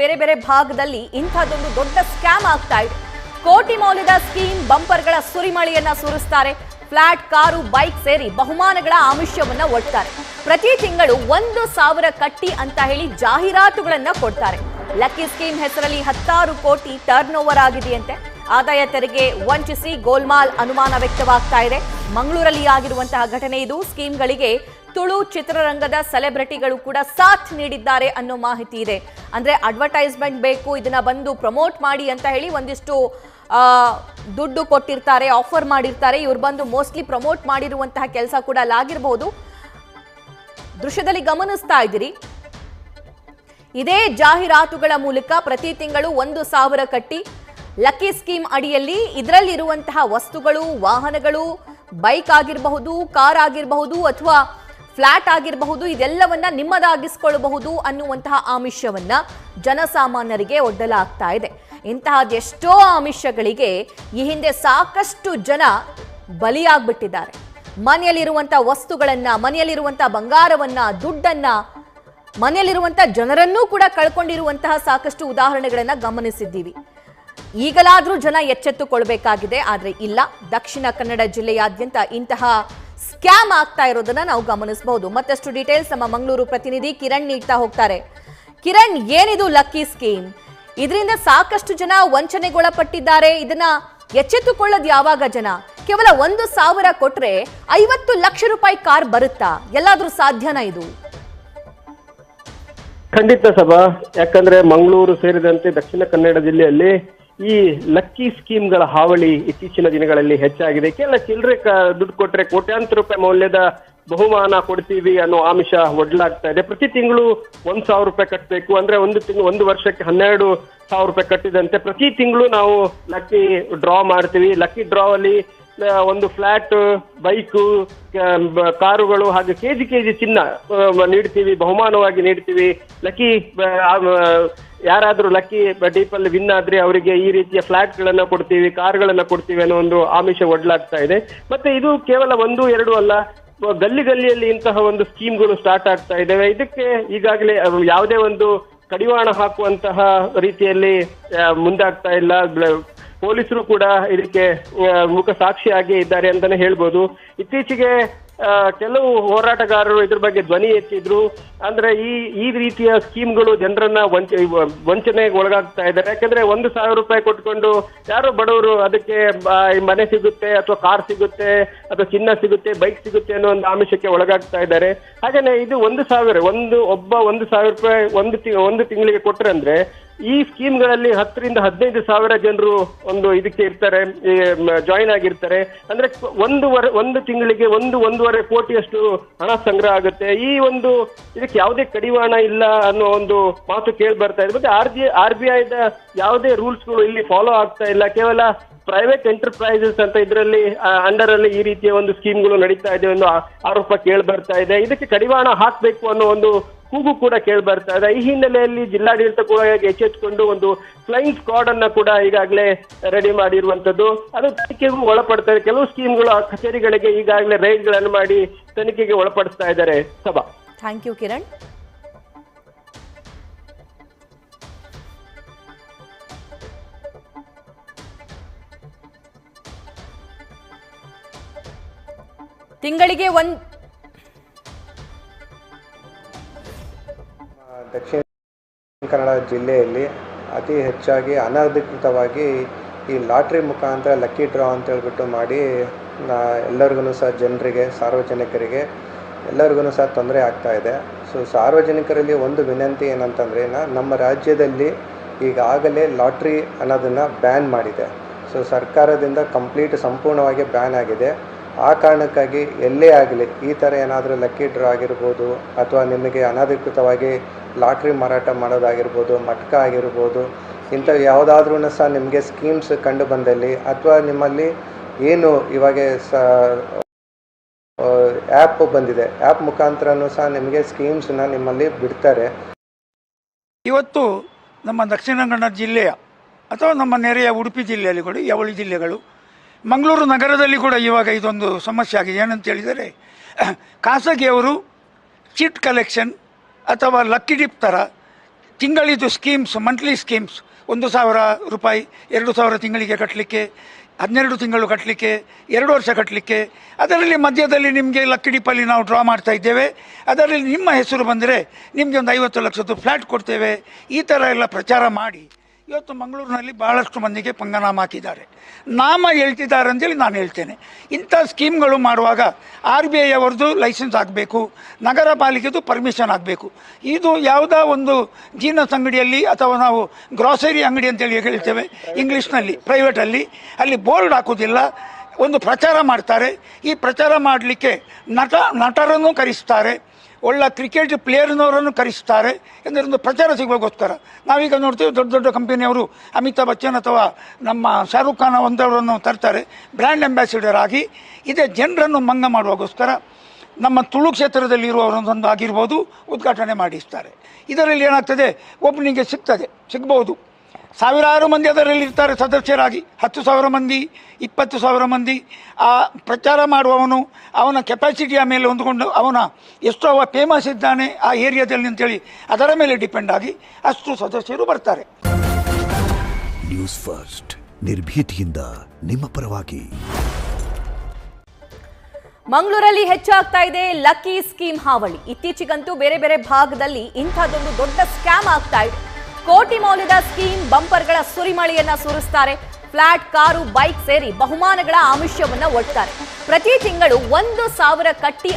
ಬೇರೆ ಬೇರೆ ಭಾಗದಲ್ಲಿ ಇಂಥದ್ದೊಂದು ದೊಡ್ಡ ಸ್ಕ್ಯಾಮ್ ಆಗ್ತಾ ಇದೆ. ಕೋಟಿ ಮೌಲ್ಯದ ಸ್ಕೀಮ್ ಬಂಪರ್ಗಳ ಸುರಿಮಳೆಯನ್ನ ಸುರಿಸ್ತಾರೆ. ಫ್ಲಾಟ್, ಕಾರು, ಬೈಕ್ ಸೇರಿ ಬಹುಮಾನಗಳ ಆಮಿಷವನ್ನ ಒಡ್ತಾರೆ. ಪ್ರತಿ ತಿಂಗಳು 1,000 ಕಟ್ಟಿ ಅಂತ ಹೇಳಿ ಜಾಹೀರಾತುಗಳನ್ನ ಕೊಡ್ತಾರೆ. ಲಕ್ಕಿ ಸ್ಕೀಮ್ ಹೆಸರಲ್ಲಿ 10 ಕೋಟಿ ಟರ್ನ್ ಓವರ್ ಆಗಿದೆಯಂತೆ. ಆದಾಯ ತೆರಿಗೆ ವಂಚಿಸಿ ಗೋಲ್ಮಾಲ್ ಅನುಮಾನ ವ್ಯಕ್ತವಾಗ್ತಾ ಇದೆ. ಮಂಗಳೂರಲ್ಲಿ ಆಗಿರುವಂತಹ ಘಟನೆ ಇದು. ಸ್ಕೀಮ್ಗಳಿಗೆ ತುಳು ಚಿತ್ರರಂಗದ ಸೆಲೆಬ್ರಿಟಿಗಳು ಕೂಡ ಸಾಥ್ ನೀಡಿದ್ದಾರೆ ಅನ್ನೋ ಮಾಹಿತಿ ಇದೆ. ಅಂದ್ರೆ ಅಡ್ವರ್ಟೈಸ್ಮೆಂಟ್ ಬೇಕು, ಇದನ್ನ ಬಂದು ಪ್ರಮೋಟ್ ಮಾಡಿ ಅಂತ ಹೇಳಿ ಒಂದಿಷ್ಟು ದುಡ್ಡು ಕೊಟ್ಟಿರ್ತಾರೆ, ಆಫರ್ ಮಾಡಿರ್ತಾರೆ. ಇವ್ರು ಬಂದು ಮೋಸ್ಟ್ಲಿ ಪ್ರಮೋಟ್ ಮಾಡಿರುವಂತಹ ಕೆಲಸ ಕೂಡ ಅಲ್ಲಾಗಿರಬಹುದು. ದೃಶ್ಯದಲ್ಲಿ ಗಮನಿಸ್ತಾ ಇದ್ದೀರಿ. ಇದೇ ಜಾಹೀರಾತುಗಳ ಮೂಲಕ ಪ್ರತಿ ತಿಂಗಳು 1,000 ಕಟ್ಟಿ ಲಕ್ಕಿ ಸ್ಕೀಮ್ ಅಡಿಯಲ್ಲಿ ಇದರಲ್ಲಿರುವಂತಹ ವಸ್ತುಗಳು, ವಾಹನಗಳು, ಬೈಕ್ ಆಗಿರಬಹುದು, ಕಾರ್ ಆಗಿರಬಹುದು ಅಥವಾ ಫ್ಲಾಟ್ ಆಗಿರಬಹುದು, ಇದೆಲ್ಲವನ್ನ ನಿಮ್ಮದಾಗಿಸಿಕೊಳ್ಳಬಹುದು ಅನ್ನುವಂತಹ ಆಮಿಷವನ್ನ ಜನಸಾಮಾನ್ಯರಿಗೆ ಒಡ್ಡಲಾಗ್ತಾ ಇದೆ. ಇಂತಹದೆಷ್ಟೋ ಆಮಿಷಗಳಿಗೆ ಈ ಹಿಂದೆ ಸಾಕಷ್ಟು ಜನ ಬಲಿಯಾಗ್ಬಿಟ್ಟಿದ್ದಾರೆ. ಮನೆಯಲ್ಲಿರುವಂತಹ ವಸ್ತುಗಳನ್ನ, ಮನೆಯಲ್ಲಿರುವಂತಹ ಬಂಗಾರವನ್ನ, ದುಡ್ಡನ್ನ, ಮನೆಯಲ್ಲಿರುವಂತಹ ಜನರನ್ನೂ ಕೂಡ ಕಳ್ಕೊಂಡಿರುವಂತಹ ಸಾಕಷ್ಟು ಉದಾಹರಣೆಗಳನ್ನ ಗಮನಿಸಿದ್ದೀವಿ. ಈಗಲಾದ್ರೂ ಜನ ಎಚ್ಚೆತ್ತುಕೊಳ್ಬೇಕಾಗಿದೆ. ಆದ್ರೆ ಇಲ್ಲ, ದಕ್ಷಿಣ ಕನ್ನಡ ಜಿಲ್ಲೆಯಾದ್ಯಂತ ಇಂತಹ ಸ್ಕ್ಯಾಮ್ ಆಗ್ತಾ ಇರೋದನ್ನ ನಾವು ಗಮನಿಸಬಹುದು. ಮತ್ತಷ್ಟು ಡೀಟೇಲ್ಸ್ ನಮ್ಮ ಮಂಗಳೂರು ಪ್ರತಿನಿಧಿ ಕಿರಣ್ ನೀಡ್ತಾ ಹೋಗ್ತಾರೆ. ಕಿರಣ್, ಏನಿದು ಲಕ್ಕಿ ಸ್ಕೀಮ್? ಇದರಿಂದ ಸಾಕಷ್ಟು ಜನ ವಂಚನೆಗೊಳಪಟ್ಟಿದ್ದಾರೆ. ಇದನ್ನ ಎಚ್ಚೆತ್ತುಕೊಳ್ಳೋದು ಯಾವಾಗ ಜನ? ಕೇವಲ 1,000 ಕೊಟ್ರೆ 50 ಲಕ್ಷ ರೂಪಾಯಿ ಕಾರ್ ಬರುತ್ತಾ? ಎಲ್ಲಾದ್ರೂ ಸಾಧ್ಯನಾ ಇದು? ಖಂಡಿತ ಸಭಾ. ಯಾಕಂದ್ರೆ ಮಂಗಳೂರು ಸೇರಿದಂತೆ ದಕ್ಷಿಣ ಕನ್ನಡ ಜಿಲ್ಲೆಯಲ್ಲಿ ಈ ಲಕ್ಕಿ ಸ್ಕೀಮ್ಗಳ ಹಾವಳಿ ಇತ್ತೀಚಿನ ದಿನಗಳಲ್ಲಿ ಹೆಚ್ಚಾಗಿದೆ. ಕೆಲ ಚಿಲ್ಲರೆ ದುಡ್ಡು ಕೊಟ್ರೆ ಕೋಟ್ಯಾಂತರ ರೂಪಾಯಿ ಮೌಲ್ಯದ ಬಹುಮಾನ ಕೊಡ್ತೀವಿ ಅನ್ನೋ ಆಮಿಷ ಒಡ್ಲಾಗ್ತಾ ಇದೆ. ಪ್ರತಿ ತಿಂಗಳು 1,000 ರೂಪಾಯಿ ಕಟ್ಟಬೇಕು. ಅಂದ್ರೆ ಒಂದು ವರ್ಷಕ್ಕೆ 12,000 ರೂಪಾಯಿ ಕಟ್ಟಿದಂತೆ ಪ್ರತಿ ತಿಂಗಳು ನಾವು ಲಕ್ಕಿ ಡ್ರಾ ಮಾಡ್ತೀವಿ. ಲಕ್ಕಿ ಡ್ರಾ ಅಲ್ಲಿ ಒಂದು ಫ್ಲಾಟ್, ಬೈಕು, ಕಾರುಗಳು ಹಾಗೆ ಕೆಜಿ ಚಿನ್ನ ನೀಡ್ತೀವಿ, ಬಹುಮಾನವಾಗಿ ನೀಡ್ತೀವಿ. ಲಕ್ಕಿ ಯಾರಾದ್ರೂ ಲಕ್ಕಿ ಡೀಪಲ್ಲಿ ವಿನ್ ಆದ್ರೆ ಅವರಿಗೆ ಈ ರೀತಿಯ ಫ್ಲಾಟ್ ಗಳನ್ನ ಕೊಡ್ತೀವಿ, ಕಾರ್ಗಳನ್ನ ಕೊಡ್ತೀವಿ ಅನ್ನೋ ಒಂದು ಆಮಿಷ ಒಡ್ಲಾಗ್ತಾ ಇದೆ. ಮತ್ತೆ ಇದು ಕೇವಲ 1-2 ಅಲ್ಲ, ಗಲ್ಲಿಯಲ್ಲಿ ಇಂತಹ ಒಂದು ಸ್ಕೀಮ್ಗಳು ಸ್ಟಾರ್ಟ್ ಆಗ್ತಾ ಇದ್ದಾವೆ. ಇದಕ್ಕೆ ಈಗಾಗಲೇ ಯಾವುದೇ ಒಂದು ಕಡಿವಾಣ ಹಾಕುವಂತಹ ರೀತಿಯಲ್ಲಿ ಮುಂದಾಗ್ತಾ ಇಲ್ಲ. ಪೊಲೀಸರು ಕೂಡ ಇದಕ್ಕೆ ಮುಖ ಸಾಕ್ಷಿಯಾಗಿ ಇದ್ದಾರೆ ಅಂತಾನೆ ಹೇಳ್ಬೋದು. ಇತ್ತೀಚೆಗೆ ಕೆಲವು ಹೋರಾಟಗಾರರು ಇದ್ರ ಬಗ್ಗೆ ಧ್ವನಿ ಎತ್ತಿದ್ರು. ಅಂದ್ರೆ ಈ ರೀತಿಯ ಸ್ಕೀಮ್ಗಳು ಜನರನ್ನ ವಂಚನೆಗೆ ಒಳಗಾಗ್ತಾ ಇದ್ದಾರೆ. ಯಾಕಂದ್ರೆ 1,000 ರೂಪಾಯಿ ಕೊಟ್ಕೊಂಡು ಯಾರೋ ಬಡವರು ಅದಕ್ಕೆ ಮನೆ ಸಿಗುತ್ತೆ ಅಥವಾ ಕಾರ್ ಸಿಗುತ್ತೆ ಅಥವಾ ಚಿನ್ನ ಸಿಗುತ್ತೆ, ಬೈಕ್ ಸಿಗುತ್ತೆ ಅನ್ನೋ ಒಂದು ಆಮಿಷಕ್ಕೆ ಒಳಗಾಗ್ತಾ ಇದ್ದಾರೆ. ಹಾಗೇನೆ ಇದು 1,000 ರೂಪಾಯಿ ಒಂದು ತಿಂಗಳಿಗೆ ಕೊಟ್ರೆ ಅಂದ್ರೆ ಈ ಸ್ಕೀಮ್ಗಳಲ್ಲಿ 10,000 ರಿಂದ 15,000 ಜನರು ಒಂದು ಇದಕ್ಕೆ ಇರ್ತಾರೆ, ಜಾಯಿನ್ ಆಗಿರ್ತಾರೆ. ಅಂದ್ರೆ ಒಂದು ತಿಂಗಳಿಗೆ 1-1.5 ಕೋಟಿಯಷ್ಟು ಹಣ ಸಂಗ್ರಹ ಆಗುತ್ತೆ. ಇದಕ್ಕೆ ಯಾವುದೇ ಕಡಿವಾಣ ಇಲ್ಲ ಅನ್ನೋ ಒಂದು ಮಾತು ಕೇಳಿ ಬರ್ತಾ ಇದೆ. ಮತ್ತೆ RBIದ ಯಾವುದೇ ರೂಲ್ಸ್ಗಳು ಇಲ್ಲಿ ಫಾಲೋ ಆಗ್ತಾ ಇಲ್ಲ. ಕೇವಲ ಪ್ರೈವೇಟ್ ಎಂಟರ್ಪ್ರೈಸಸ್ ಅಂತ ಇದರಲ್ಲಿ ಅಂಡರ್ ಅಲ್ಲಿ ಈ ರೀತಿಯ ಒಂದು ಸ್ಕೀಮ್ಗಳು ನಡೀತಾ ಇದೆ ಅನ್ನೋ ಆರೋಪ ಕೇಳಿ ಬರ್ತಾ ಇದೆ. ಇದಕ್ಕೆ ಕಡಿವಾಣ ಹಾಕಬೇಕು ಅನ್ನೋ ಒಂದು ಕೂಗು ಕೂಡ ಕೇಳಿ ಬರ್ತಾ ಇದೆ. ಈ ಹಿನ್ನೆಲೆಯಲ್ಲಿ ಜಿಲ್ಲಾಡಳಿತ ಕೂಡ ಎಚ್ಚೆತ್ತುಕೊಂಡು ಒಂದು ಫ್ಲೈಯಿಂಗ್ ಸ್ಕ್ವಾಡ್ ಅನ್ನ ಕೂಡ ಈಗಾಗಲೇ ರೆಡಿ ಮಾಡಿರುವಂತದ್ದು. ಅದು ತನಿಖೆಗೂ ಒಳಪಡ್ತಾ ಇದೆ. ಕೆಲವು ಸ್ಕೀಮ್ಗಳು ಕಚೇರಿಗಳಿಗೆ ಈಗಾಗಲೇ ರೈಡ್ ಗಳನ್ನು ಮಾಡಿ ತನಿಖೆಗೆ ಒಳಪಡಿಸ್ತಾ ಇದ್ದಾರೆ. ಸಭಾ, ಥ್ಯಾಂಕ್ ಯು ಕಿರಣ್. ತಿಂಗಳಿಗೆ ದಕ್ಷಿಣ ಕನ್ನಡ ಜಿಲ್ಲೆಯಲ್ಲಿ ಅತಿ ಹೆಚ್ಚಾಗಿ ಅನಧಿಕೃತವಾಗಿ ಈ ಲಾಟ್ರಿ ಮುಖಾಂತರ ಲಕ್ಕಿ ಡ್ರಾ ಅಂತ ಹೇಳ್ಬಿಟ್ಟು ಮಾಡಿ ಎಲ್ಲರಿಗೂ ಸಹ ಜನರಿಗೆ, ಸಾರ್ವಜನಿಕರಿಗೆ ಎಲ್ಲರಿಗೂ ಸಹ ತೊಂದರೆ ಆಗ್ತಾ ಇದೆ. ಸೊ ಸಾರ್ವಜನಿಕರಲ್ಲಿ ಒಂದು ವಿನಂತಿ ಏನಂತಂದರೆ, ನಮ್ಮ ರಾಜ್ಯದಲ್ಲಿ ಈಗಾಗಲೇ ಲಾಟ್ರಿ ಅನ್ನೋದನ್ನು ಬ್ಯಾನ್ ಮಾಡಿದೆ. ಸೊ ಸರ್ಕಾರದಿಂದ ಸಂಪೂರ್ಣವಾಗಿ ಬ್ಯಾನ್ ಆಗಿದೆ. ಆ ಕಾರಣಕ್ಕಾಗಿ ಎಲ್ಲೇ ಆಗಲಿ ಈ ಥರ ಏನಾದರೂ ಲಕ್ಕಿ ಡ್ರಾ ಆಗಿರ್ಬೋದು ಅಥವಾ ನಿಮಗೆ ಅನಧಿಕೃತವಾಗಿ ಲಾಟ್ರಿ ಮಾರಾಟ ಮಾಡೋದಾಗಿರ್ಬೋದು, ಮಟ್ಕ ಆಗಿರ್ಬೋದು, ಇಂಥ ಯಾವುದಾದ್ರೂ ಸಹ ನಿಮಗೆ ಸ್ಕೀಮ್ಸ್ ಕಂಡು ಬಂದಲ್ಲಿ ಅಥವಾ ನಿಮ್ಮಲ್ಲಿ ಏನು ಇವಾಗ ಆ್ಯಪ್ ಬಂದಿದೆ, ಆ್ಯಪ್ ಮುಖಾಂತರನೂ ಸಹ ನಿಮಗೆ ಸ್ಕೀಮ್ಸನ್ನ ನಿಮ್ಮಲ್ಲಿ ಬಿಡ್ತಾರೆ. ಇವತ್ತು ನಮ್ಮ ದಕ್ಷಿಣ ಕನ್ನಡ ಜಿಲ್ಲೆಯ ಅಥವಾ ನಮ್ಮ ನೆರೆಯ ಉಡುಪಿ ಜಿಲ್ಲೆಯಲ್ಲಿ ಕೂಡ, ಯವಳಿ ಜಿಲ್ಲೆಗಳು, ಮಂಗಳೂರು ನಗರದಲ್ಲಿ ಕೂಡ ಇವಾಗ ಇದೊಂದು ಸಮಸ್ಯೆ ಆಗಿದೆ. ಏನಂತ ಹೇಳಿದರೆ, ಖಾಸಗಿಯವರು ಚೀಟ್ ಕಲೆಕ್ಷನ್ ಅಥವಾ ಲಕ್ಕಿ ಡಿಪ್ ಥರ ತಿಂಗಳಿದು ಸ್ಕೀಮ್ಸ್, ಮಂತ್ಲಿ ಸ್ಕೀಮ್ಸ್, 1,000 ರೂಪಾಯಿ, 2,000 ತಿಂಗಳಿಗೆ ಕಟ್ಟಲಿಕ್ಕೆ, 12 ತಿಂಗಳು ಕಟ್ಟಲಿಕ್ಕೆ, 2 ವರ್ಷ ಕಟ್ಟಲಿಕ್ಕೆ. ಅದರಲ್ಲಿ ಮಧ್ಯದಲ್ಲಿ ನಿಮಗೆ ಲಕ್ಕಿ ಡಿಪ್ಪಲ್ಲಿ ನಾವು ಡ್ರಾ ಮಾಡ್ತಾ ಇದ್ದೇವೆ. ಅದರಲ್ಲಿ ನಿಮ್ಮ ಹೆಸರು ಬಂದರೆ ನಿಮಗೆ ಒಂದು 50 ಲಕ್ಷದ್ದು ಫ್ಲ್ಯಾಟ್ ಕೊಡ್ತೇವೆ. ಈ ಥರ ಎಲ್ಲ ಪ್ರಚಾರ ಮಾಡಿ ಇವತ್ತು ಮಂಗಳೂರಿನಲ್ಲಿ ಭಾಳಷ್ಟು ಮಂದಿಗೆ ಪಂಗನಾಮ ಹಾಕಿದ್ದಾರೆ. ನಾಮ ಹೇಳ್ತಿದ್ದಾರೆ ಅಂತೇಳಿ ನಾನು ಹೇಳ್ತೇನೆ. ಇಂಥ ಸ್ಕೀಮ್ಗಳು ಮಾಡುವಾಗ RBI ಅವರದ್ದು ಲೈಸೆನ್ಸ್ ಆಗಬೇಕು, ನಗರ ಪಾಲಿಕೆದು ಪರ್ಮಿಷನ್ ಆಗಬೇಕು. ಇದು ಯಾವುದೋ ಒಂದು ಜೀನಸ್ ಅಂಗಡಿಯಲ್ಲಿ ಅಥವಾ ನಾವು ಗ್ರಾಸರಿ ಅಂಗಡಿ ಅಂತೇಳಿ ಹೇಳ್ತೇವೆ ಇಂಗ್ಲೀಷ್ನಲ್ಲಿ, ಪ್ರೈವೇಟಲ್ಲಿ, ಅಲ್ಲಿ ಬೋರ್ಡ್ ಹಾಕೋದಿಲ್ಲ, ಒಂದು ಪ್ರಚಾರ ಮಾಡ್ತಾರೆ. ಈ ಪ್ರಚಾರ ಮಾಡಲಿಕ್ಕೆ ನಟರನ್ನು ಕರೆಸ್ತಾರೆ, ಒಳ್ಳೆ ಕ್ರಿಕೆಟ್ ಪ್ಲೇಯರ್ನವರನ್ನು ಕರೆಸ್ತಾರೆ. ಎಂದರೆ ಒಂದು ಪ್ರಚಾರ ಸಿಗೋಕ್ಕೋಸ್ಕರ. ನಾವೀಗ ನೋಡ್ತೀವಿ ದೊಡ್ಡ ದೊಡ್ಡ ಕಂಪನಿಯವರು ಅಮಿತಾಬ್ ಬಚ್ಚನ್ ಅಥವಾ ನಮ್ಮ ಶಾರುಖ್ ಖಾನ್ ಒಂದವರನ್ನು ತರ್ತಾರೆ ಬ್ರ್ಯಾಂಡ್ ಅಂಬಾಸಿಡರ್ ಆಗಿ. ಇದೇ ಜನರನ್ನು ಮಂಗ ಮಾಡುವಾಗೋಸ್ಕರ ನಮ್ಮ ತುಳು ಕ್ಷೇತ್ರದಲ್ಲಿ ಇರುವವರೊಂದೊಂದು ಆಗಿರ್ಬೋದು ಉದ್ಘಾಟನೆ ಮಾಡಿಸ್ತಾರೆ. ಇದರಲ್ಲಿ ಏನಾಗ್ತದೆ, ಒಬ್ಬನಿಗೆ ಸಿಗ್ಬೋದು, ಸಾವಿರಾರು ಮಂದಿ ಅದರಲ್ಲಿ ಇರ್ತಾರೆ ಸದಸ್ಯರಾಗಿ, 10,000 ಮಂದಿ, 20,000 ಮಂದಿ. ಆ ಪ್ರಚಾರ ಮಾಡುವವನು ಅವನ ಕೆಪಾಸಿಟಿಯ ಮೇಲೆ ಹೊಂದಿಕೊಂಡು ಎಷ್ಟು ಅವ ಫೇಮಸ್ ಇದ್ದಾನೆ ಆ ಏರಿಯಾದಲ್ಲಿ ಅಂತೇಳಿ ಅದರ ಮೇಲೆ ಡಿಪೆಂಡ್ ಆಗಿ ಅಷ್ಟು ಸದಸ್ಯರು ಬರ್ತಾರೆ. ನ್ಯೂಸ್ ಫಸ್ಟ್, ನಿರ್ಭೀತಿಯಿಂದ ನಿಮ್ಮ ಪರವಾಗಿ. ಮಂಗಳೂರಲ್ಲಿ ಹೆಚ್ಚಾಗ್ತಾ ಇದೆ ಲಕ್ಕಿ ಸ್ಕೀಮ್ ಹಾವಳಿ. ಇತ್ತೀಚೆಗಂತೂ ಬೇರೆ ಬೇರೆ ಭಾಗದಲ್ಲಿ ಇಂಥದ್ದೊಂದು ದೊಡ್ಡ ಸ್ಕ್ಯಾಮ್ ಆಗ್ತಾ ಇದೆ. ಕೋಟಿ ಮೌಲ್ಯದ ಸ್ಕೀಮ್ ಬಂಪರ್ಗಳ ಸುರಿಮಳೆಯನ್ನ ಸುರಿಸ್ತಾರೆ. ಫ್ಲಾಟ್, ಕಾರು, ಬೈಕ್ ಸೇರಿ ಬಹುಮಾನಗಳ ಆಮಿಷವನ್ನ ಒಡ್ತಾರೆ. ಪ್ರತಿ ತಿಂಗಳು 1,000 ಕಟ್ಟಿ